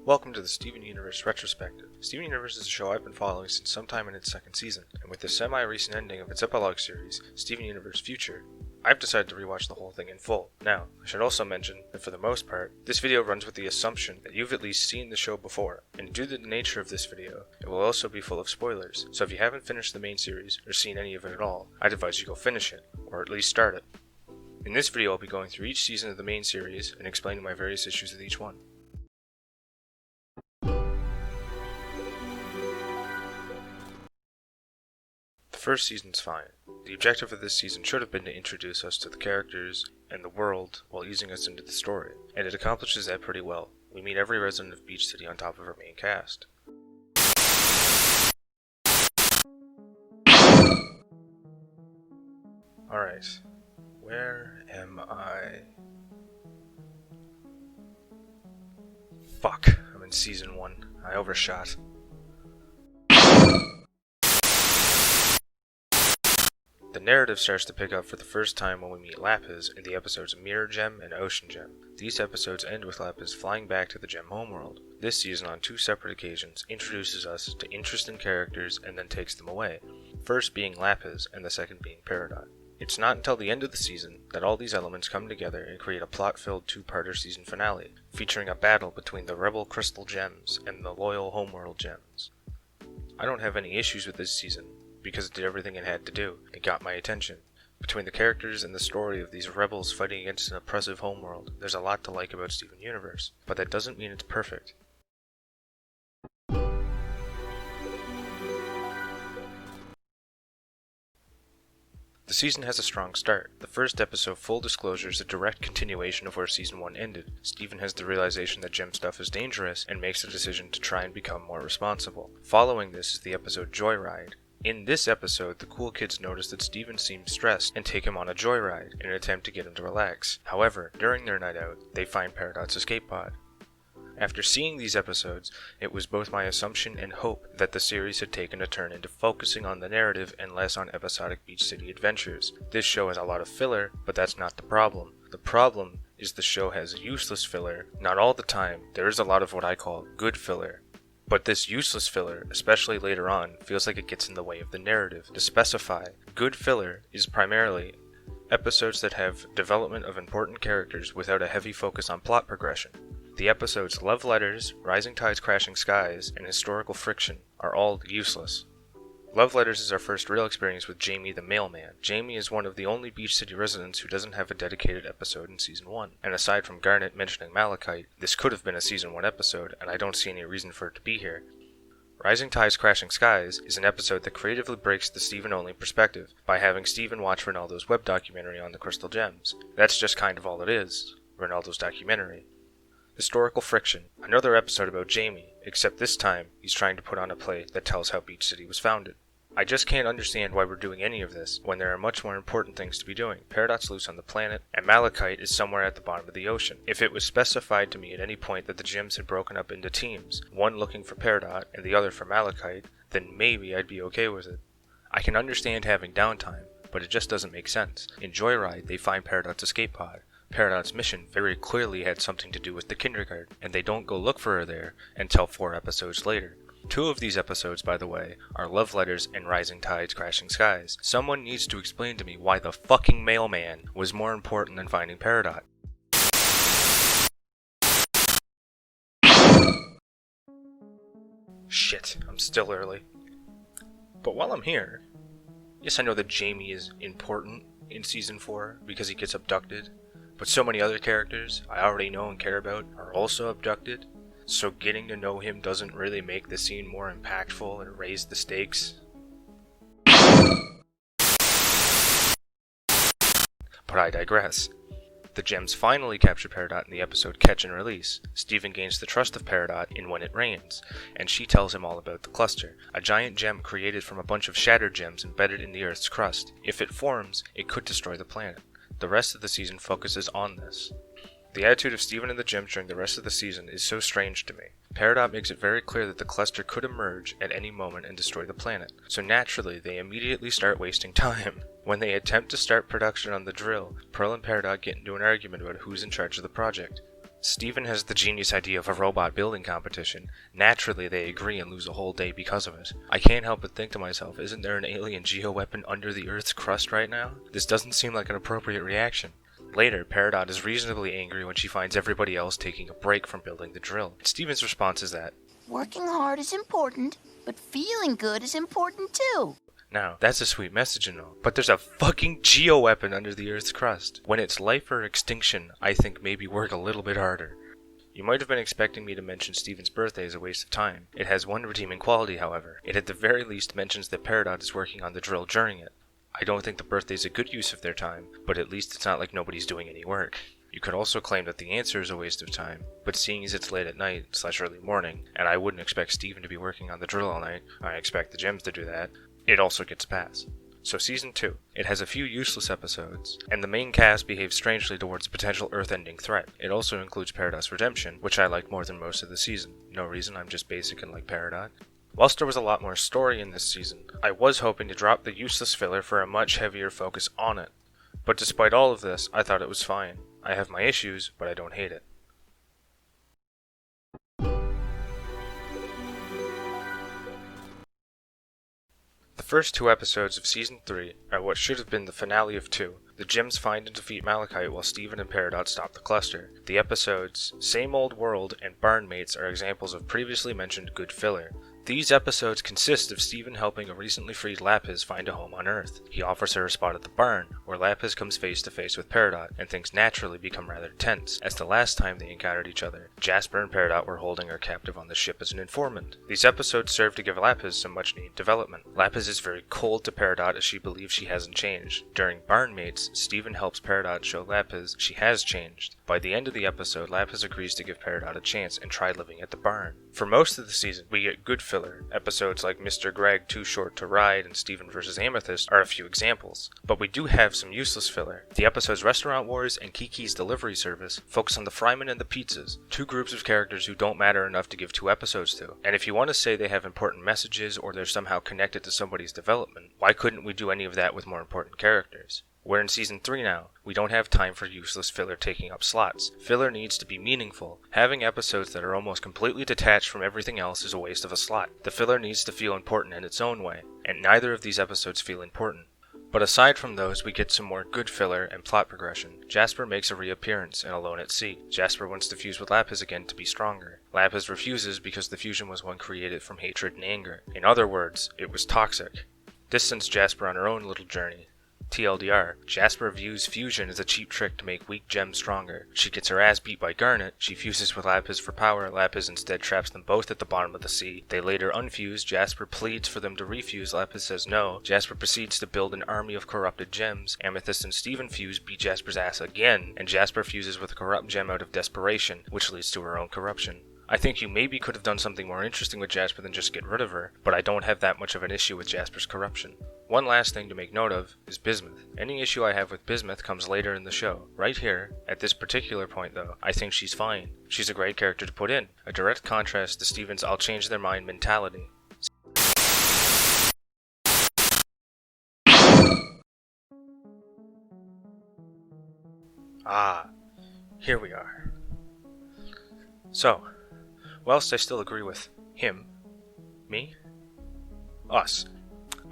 Welcome to the Steven Universe Retrospective. Steven Universe is a show I've been following since sometime in its second season, and with the semi-recent ending of its epilogue series, Steven Universe Future, I've decided to rewatch the whole thing in full. Now, I should also mention that for the most part, this video runs with the assumption that you've at least seen the show before, and due to the nature of this video, it will also be full of spoilers, so if you haven't finished the main series or seen any of it at all, I'd advise you go finish it, or at least start it. In this video I'll be going through each season of the main series and explaining my various issues with each one. The first season's fine. The objective of this season should have been to introduce us to the characters and the world while easing us into the story, and it accomplishes that pretty well. We meet every resident of Beach City on top of our main cast. Alright, where am I? Fuck, I'm in season 1. I overshot. The narrative starts to pick up for the first time when we meet Lapis in the episodes Mirror Gem and Ocean Gem. These episodes end with Lapis flying back to the Gem homeworld. This season, on two separate occasions, introduces us to interesting characters and then takes them away, first being Lapis and the second being Peridot. It's not until the end of the season that all these elements come together and create a plot-filled two-parter season finale, featuring a battle between the Rebel Crystal Gems and the Loyal Homeworld Gems. I don't have any issues with this season, because it did everything it had to do. It got my attention. Between the characters and the story of these rebels fighting against an oppressive homeworld, there's a lot to like about Steven Universe, but that doesn't mean it's perfect. The season has a strong start. The first episode, full disclosure, is a direct continuation of where season 1 ended. Steven has the realization that gem stuff is dangerous and makes the decision to try and become more responsible. Following this is the episode Joyride. In this episode, the cool kids notice that Steven seems stressed and take him on a joyride in an attempt to get him to relax. However, during their night out, they find Peridot's escape pod. After seeing these episodes, it was both my assumption and hope that the series had taken a turn into focusing on the narrative and less on episodic Beach City adventures. This show has a lot of filler, but that's not the problem. The problem is the show has useless filler. Not all the time, there is a lot of what I call good filler. But this useless filler, especially later on, feels like it gets in the way of the narrative. To specify, good filler is primarily episodes that have development of important characters without a heavy focus on plot progression. The episodes Love Letters, Rising Tides, Crashing Skies, and Historical Friction are all useless. Love Letters is our first real experience with Jamie the Mailman. Jamie is one of the only Beach City residents who doesn't have a dedicated episode in Season 1. And aside from Garnet mentioning Malachite, this could have been a Season 1 episode, and I don't see any reason for it to be here. Rising Tides, Crashing Skies is an episode that creatively breaks the Steven-only perspective by having Steven watch Ronaldo's web documentary on the Crystal Gems. That's just kind of all it is, Ronaldo's documentary. Historical Friction, another episode about Jamie, except this time he's trying to put on a play that tells how Beach City was founded. I just can't understand why we're doing any of this when there are much more important things to be doing. Peridot's loose on the planet, and Malachite is somewhere at the bottom of the ocean. If it was specified to me at any point that the gems had broken up into teams, one looking for Peridot and the other for Malachite, then maybe I'd be okay with it. I can understand having downtime, but it just doesn't make sense. In Joyride, they find Peridot's escape pod. Peridot's mission very clearly had something to do with the kindergarten, and they don't go look for her there until 4 episodes later. 2 of these episodes, by the way, are Love Letters and Rising Tides, Crashing Skies. Someone needs to explain to me why the fucking mailman was more important than finding Peridot. Shit, I'm still early. But while I'm here, yes, I know that Jamie is important in Season 4 because he gets abducted, but so many other characters I already know and care about are also abducted. So getting to know him doesn't really make the scene more impactful and raise the stakes. But I digress. The gems finally capture Peridot in the episode Catch and Release. Steven gains the trust of Peridot in When It Rains, and she tells him all about the cluster, a giant gem created from a bunch of shattered gems embedded in the Earth's crust. If it forms, it could destroy the planet. The rest of the season focuses on this. The attitude of Steven and the gems during the rest of the season is so strange to me. Peridot makes it very clear that the cluster could emerge at any moment and destroy the planet, so naturally they immediately start wasting time. When they attempt to start production on the drill, Pearl and Peridot get into an argument about who's in charge of the project. Steven has the genius idea of a robot building competition. Naturally, they agree and lose a whole day because of it. I can't help but think to myself, isn't there an alien geoweapon under the Earth's crust right now? This doesn't seem like an appropriate reaction. Later, Peridot is reasonably angry when she finds everybody else taking a break from building the drill. Steven's response is that, working hard is important, but feeling good is important too. now, that's a sweet message and all, but there's a fucking geoweapon under the Earth's crust. When it's life or extinction, I think maybe work a little bit harder. You might have been expecting me to mention Steven's birthday as a waste of time. It has one redeeming quality, however. It at the very least mentions that Peridot is working on the drill during it. I don't think the birthday's a good use of their time, but at least it's not like nobody's doing any work. You could also claim that the answer is a waste of time, but seeing as it's late at night / early morning, and I wouldn't expect Steven to be working on the drill all night, I expect the gems to do that, it also gets a pass. So Season 2. It has a few useless episodes, and the main cast behaves strangely towards a potential Earth-ending threat. It also includes Peridot's redemption, which I like more than most of the season. No reason, I'm just basic and like Peridot. Whilst there was a lot more story in this season, I was hoping to drop the useless filler for a much heavier focus on it. But despite all of this, I thought it was fine. I have my issues, but I don't hate it. The first 2 episodes of Season 3 are what should have been the finale of 2. The gems find and defeat Malachite while Steven and Peridot stop the cluster. The episodes Same Old World and Barnmates are examples of previously mentioned good filler. These episodes consist of Steven helping a recently freed Lapis find a home on Earth. He offers her a spot at the barn, where Lapis comes face to face with Peridot, and things naturally become rather tense, as the last time they encountered each other, Jasper and Peridot were holding her captive on the ship as an informant. These episodes serve to give Lapis some much needed development. Lapis is very cold to Peridot as she believes she hasn't changed. During Barnmates, Steven helps Peridot show Lapis she has changed. By the end of the episode, Lapis agrees to give Peridot a chance and try living at the barn. For most of the season, we get good filler. Episodes like Mr. Greg Too Short to Ride and Steven vs. Amethyst are a few examples. But we do have some useless filler. The episodes Restaurant Wars and Kiki's Delivery Service focus on the Fryman and the Pizzas, 2 groups of characters who don't matter enough to give 2 episodes to. And if you want to say they have important messages or they're somehow connected to somebody's development, why couldn't we do any of that with more important characters? We're in Season 3 now. We don't have time for useless filler taking up slots. Filler needs to be meaningful. Having episodes that are almost completely detached from everything else is a waste of a slot. The filler needs to feel important in its own way, and neither of these episodes feel important. But aside from those, we get some more good filler and plot progression. Jasper makes a reappearance in Alone at Sea. Jasper wants to fuse with Lapis again to be stronger. Lapis refuses because the fusion was one created from hatred and anger. In other words, it was toxic. This sends Jasper on her own little journey. TLDR, Jasper views fusion as a cheap trick to make weak gems stronger. She gets her ass beat by Garnet, she fuses with Lapis for power, Lapis instead traps them both at the bottom of the sea. They later unfuse, Jasper pleads for them to refuse, Lapis says no. Jasper proceeds to build an army of corrupted gems. Amethyst and Steven fuse, beat Jasper's ass again, and Jasper fuses with a corrupt gem out of desperation, which leads to her own corruption. I think you maybe could have done something more interesting with Jasper than just get rid of her, but I don't have that much of an issue with Jasper's corruption. One last thing to make note of is Bismuth. Any issue I have with Bismuth comes later in the show. Right here, at this particular point though, I think she's fine. She's a great character to put in, a direct contrast to Steven's I'll change their mind mentality. Ah, here we are. So, whilst I still agree with him, me, us,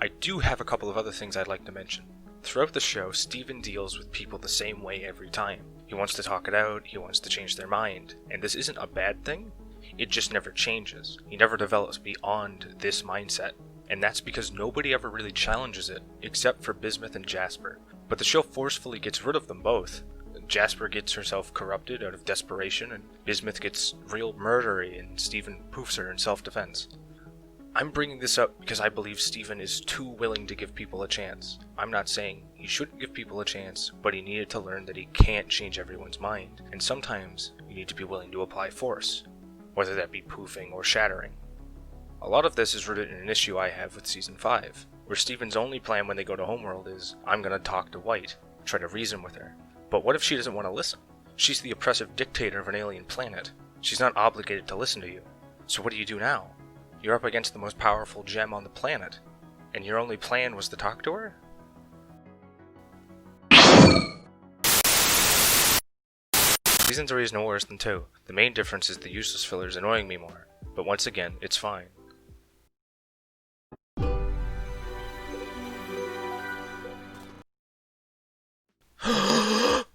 I do have a couple of other things I'd like to mention. Throughout the show, Steven deals with people the same way every time. He wants to talk it out, he wants to change their mind, and this isn't a bad thing, it just never changes. He never develops beyond this mindset, and that's because nobody ever really challenges it, except for Bismuth and Jasper. But the show forcefully gets rid of them both. Jasper gets herself corrupted out of desperation, and Bismuth gets real murdery, and Steven poofs her in self-defense. I'm bringing this up because I believe Steven is too willing to give people a chance. I'm not saying he shouldn't give people a chance, but he needed to learn that he can't change everyone's mind, and sometimes you need to be willing to apply force, whether that be poofing or shattering. A lot of this is rooted in an issue I have with Season 5, where Steven's only plan when they go to Homeworld is, I'm gonna talk to White, try to reason with her. But what if she doesn't want to listen? She's the oppressive dictator of an alien planet. She's not obligated to listen to you. So what do you do now? You're up against the most powerful gem on the planet, and your only plan was to talk to her? Season 3 is no worse than 2. The main difference is the useless filler is annoying me more. But once again, it's fine.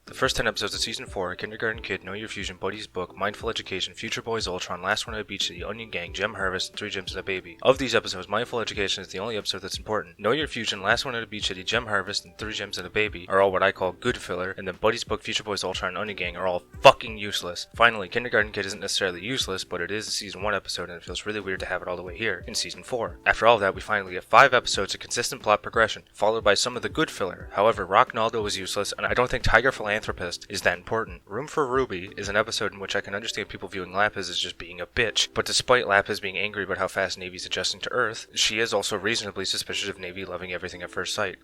The first 10 episodes of Season 4, Kindergarten Kid, Know Your Fusion, Buddy's Book, Mindful Education, Future Boys Ultron, Last One at the Beach City, Onion Gang, Gem Harvest, and 3 Gems and a Baby. Of these episodes, Mindful Education is the only episode that's important. Know Your Fusion, Last One at the Beach City, Gem Harvest, and 3 Gems and a Baby are all what I call good filler, and then Buddy's Book, Future Boys Ultron, and Onion Gang are all fucking useless. Finally, Kindergarten Kid isn't necessarily useless, but it is a Season 1 episode and it feels really weird to have it all the way here, in Season 4. After all of that, we finally get 5 episodes of consistent plot progression, followed by some of the good filler. However, Rocknaldo was useless, and I don't think Tiger Philanthropist is that important. Room for Ruby is an episode in which I can understand people viewing Lapis as just being a bitch, but despite Lapis being angry about how fast Navy's adjusting to Earth, she is also reasonably suspicious of Navy loving everything at first sight.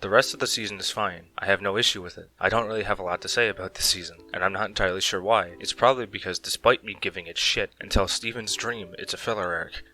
The rest of the season is fine. I have no issue with it. I don't really have a lot to say about this season, and I'm not entirely sure why. It's probably because despite me giving it shit until Steven's dream, it's a filler arc.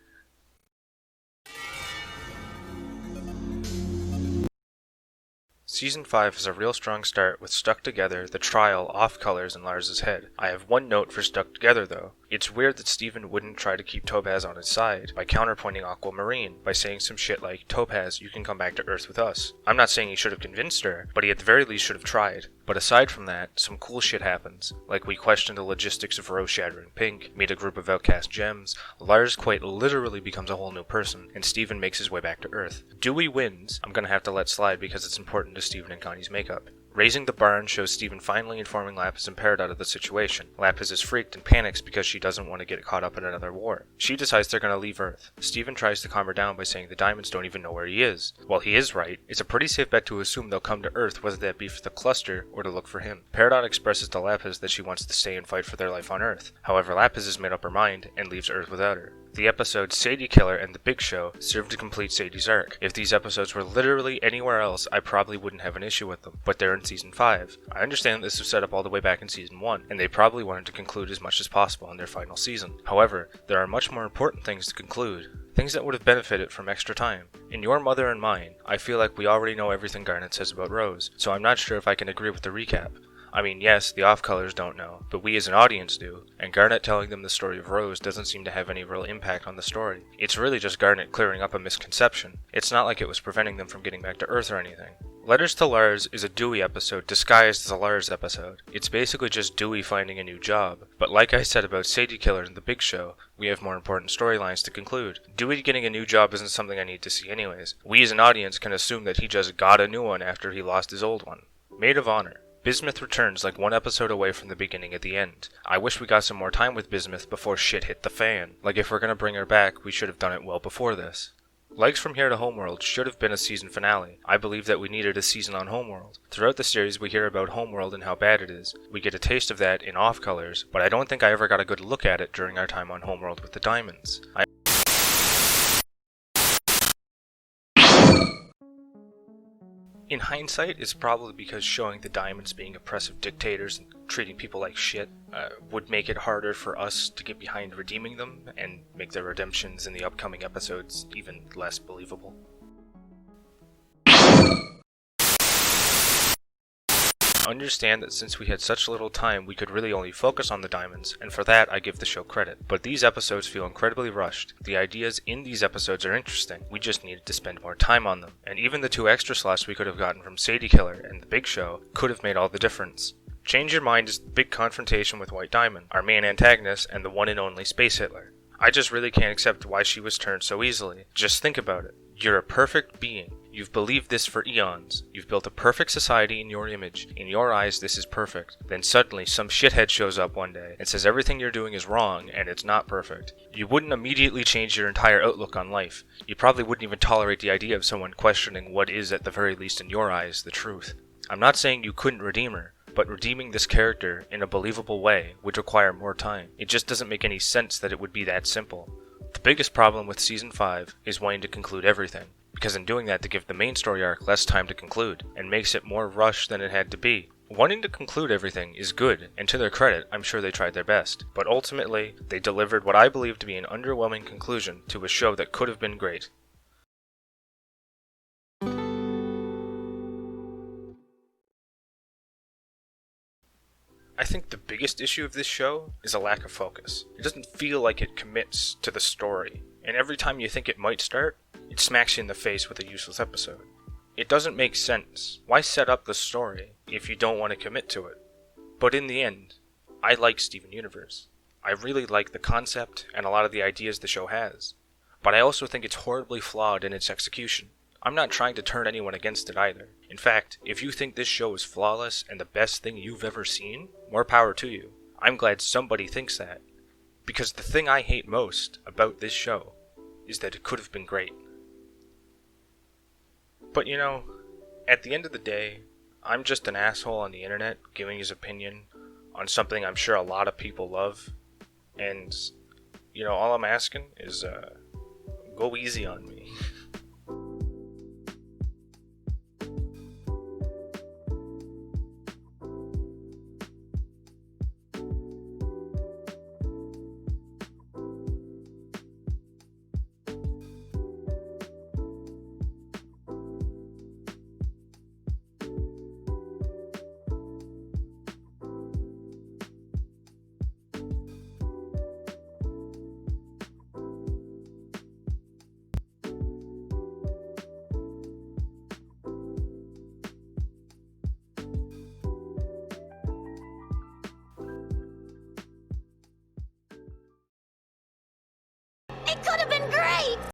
Season 5 has a real strong start with Stuck Together, The Trial, Off Colors, and Lars's Head. I have one note for Stuck Together though. It's weird that Steven wouldn't try to keep Topaz on his side by counterpointing Aquamarine by saying some shit like, Topaz, you can come back to Earth with us. I'm not saying he should have convinced her, but he at the very least should have tried. But aside from that, some cool shit happens. Like we question the logistics of Rose shattering Pink, meet a group of outcast gems, Lars quite literally becomes a whole new person, and Steven makes his way back to Earth. Dewey wins, I'm gonna have to let slide because it's important to Steven and Connie's makeup. Raising the Barn shows Steven finally informing Lapis and Peridot of the situation. Lapis is freaked and panics because she doesn't want to get caught up in another war. She decides they're going to leave Earth. Steven tries to calm her down by saying the diamonds don't even know where he is. While he is right, it's a pretty safe bet to assume they'll come to Earth, whether that be for the cluster or to look for him. Peridot expresses to Lapis that she wants to stay and fight for their life on Earth. However, Lapis has made up her mind and leaves Earth without her. The episodes Sadie Killer and The Big Show serve to complete Sadie's arc. If these episodes were literally anywhere else, I probably wouldn't have an issue with them, but they're in Season 5. I understand this was set up all the way back in Season 1, and they probably wanted to conclude as much as possible in their final season. However, there are much more important things to conclude. Things that would have benefited from extra time. In Your Mother and Mine, I feel like we already know everything Garnet says about Rose, so I'm not sure if I can agree with the recap. I mean, yes, the off-colors don't know, but we as an audience do, and Garnet telling them the story of Rose doesn't seem to have any real impact on the story. It's really just Garnet clearing up a misconception. It's not like it was preventing them from getting back to Earth or anything. Letters to Lars is a Dewey episode disguised as a Lars episode. It's basically just Dewey finding a new job. But like I said about Sadie Killer and The Big Show, we have more important storylines to conclude. Dewey getting a new job isn't something I need to see anyways. We as an audience can assume that he just got a new one after he lost his old one. Maid of Honor. Bismuth returns like one episode away from the beginning at the end. I wish we got some more time with Bismuth before shit hit the fan. Like if we're gonna bring her back, we should have done it well before this. Legs from Here to Homeworld should have been a season finale. I believe that we needed a season on Homeworld. Throughout the series we hear about Homeworld and how bad it is. We get a taste of that in Off Colors, but I don't think I ever got a good look at it during our time on Homeworld with the Diamonds. In hindsight, it's probably because showing the Diamonds being oppressive dictators and treating people like shit would make it harder for us to get behind redeeming them and make their redemptions in the upcoming episodes even less believable. Understand that since we had such little time, we could really only focus on the Diamonds, and for that I give the show credit. But these episodes feel incredibly rushed. The ideas in these episodes are interesting, we just needed to spend more time on them. And even the 2 extra slots we could have gotten from Sadie Killer and The Big Show could have made all the difference. Change Your Mind is the big confrontation with White Diamond, our main antagonist and the one and only Space Hitler. I just really can't accept why she was turned so easily. Just think about it. You're a perfect being. You've believed this for eons. You've built a perfect society in your image. In your eyes, this is perfect. Then suddenly, some shithead shows up one day and says everything you're doing is wrong and it's not perfect. You wouldn't immediately change your entire outlook on life. You probably wouldn't even tolerate the idea of someone questioning what is, at the very least in your eyes, the truth. I'm not saying you couldn't redeem her, but redeeming this character in a believable way would require more time. It just doesn't make any sense that it would be that simple. The biggest problem with Season 5 is wanting to conclude everything, because in doing that they give the main story arc less time to conclude, and makes it more rushed than it had to be. Wanting to conclude everything is good, and to their credit, I'm sure they tried their best, but ultimately, they delivered what I believe to be an underwhelming conclusion to a show that could have been great. I think the biggest issue of this show is a lack of focus. It doesn't feel like it commits to the story, and every time you think it might start, it smacks you in the face with a useless episode. It doesn't make sense. Why set up the story if you don't want to commit to it? But in the end, I like Steven Universe. I really like the concept and a lot of the ideas the show has. But I also think it's horribly flawed in its execution. I'm not trying to turn anyone against it either. In fact, if you think this show is flawless and the best thing you've ever seen, more power to you. I'm glad somebody thinks that. Because the thing I hate most about this show is that it could have been great. But you know, at the end of the day, I'm just an asshole on the internet giving his opinion on something I'm sure a lot of people love. And, you know, all I'm asking is, go easy on me. It could have been great!